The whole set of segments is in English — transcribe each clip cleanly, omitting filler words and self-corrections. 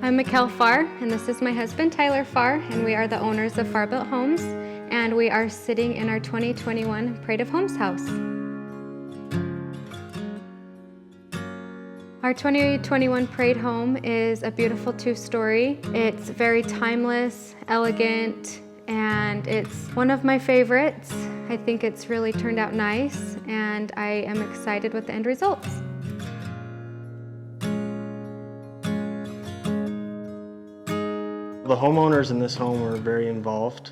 I'm Mckell Farr, and this is my husband Tyler Farr, and we are the owners of Farr Built Homes, and we are sitting in our 2021 Parade of Homes house. Our 2021 Parade home is a beautiful two-story. It's very timeless, elegant, and it's one of my favorites. I think it's really turned out nice, and I am excited with the end results. The homeowners in this home were very involved.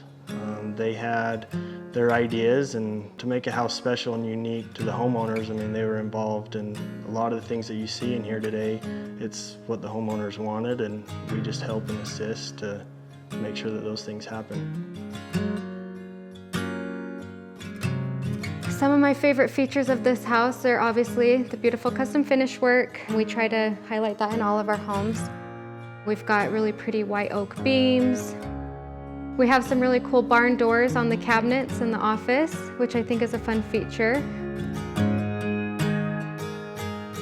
They had their ideas, and to make a house special and unique to the homeowners, I mean, they were involved in a lot of the things that you see in here today. It's what the homeowners wanted, and we just help and assist to make sure that those things happen. Some of my favorite features of this house are obviously the beautiful custom finish work. We try to highlight that in all of our homes. We've got really pretty white oak beams. We have some really cool barn doors on the cabinets in the office, which I think is a fun feature.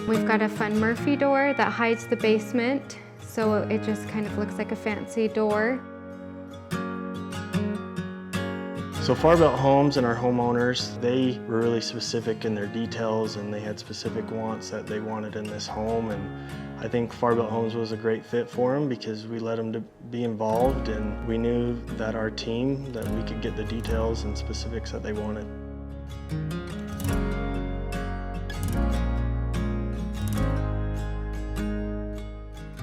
We've got a fun Murphy door that hides the basement, so it just kind of looks like a fancy door. So Farr Built Homes and our homeowners, they were really specific in their details, and they had specific wants that they wanted in this home. And I think Farr Built Homes was a great fit for them because we let them to be involved, and we knew that our team, that we could get the details and specifics that they wanted.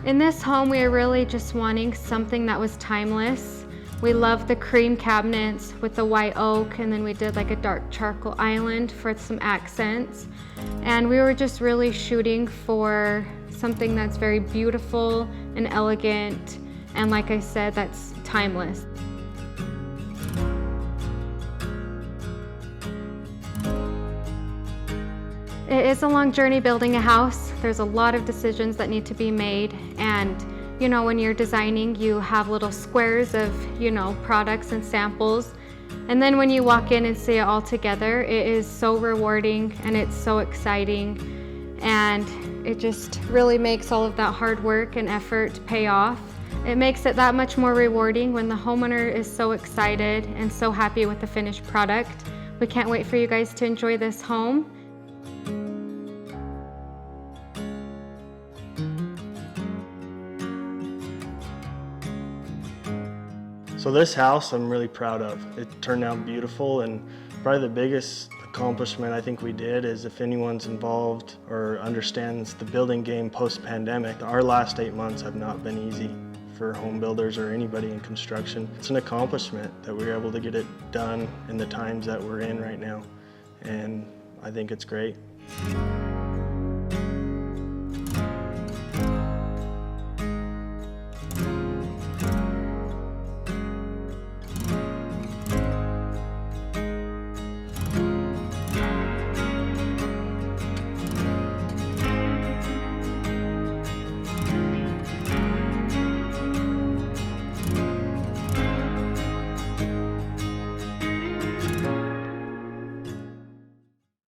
In this home, we are really just wanting something that was timeless. We love the cream cabinets with the white oak, and then we did like a dark charcoal island for some accents. And we were just really shooting for something that's very beautiful and elegant, and like I said, that's timeless. It is a long journey building a house. There's a lot of decisions that need to be made, and you know, when you're designing, you have little squares of, products and samples. And then when you walk in and see it all together, it is so rewarding and it's so exciting. And it just really makes all of that hard work and effort pay off. It makes it that much more rewarding when the homeowner is so excited and so happy with the finished product. We can't wait for you guys to enjoy this home. So this house I'm really proud of. It turned out beautiful, and probably the biggest accomplishment I think we did is, if anyone's involved or understands the building game post-pandemic, our last 8 months have not been easy for home builders or anybody in construction. It's an accomplishment that we were able to get it done in the times that we're in right now, and I think it's great.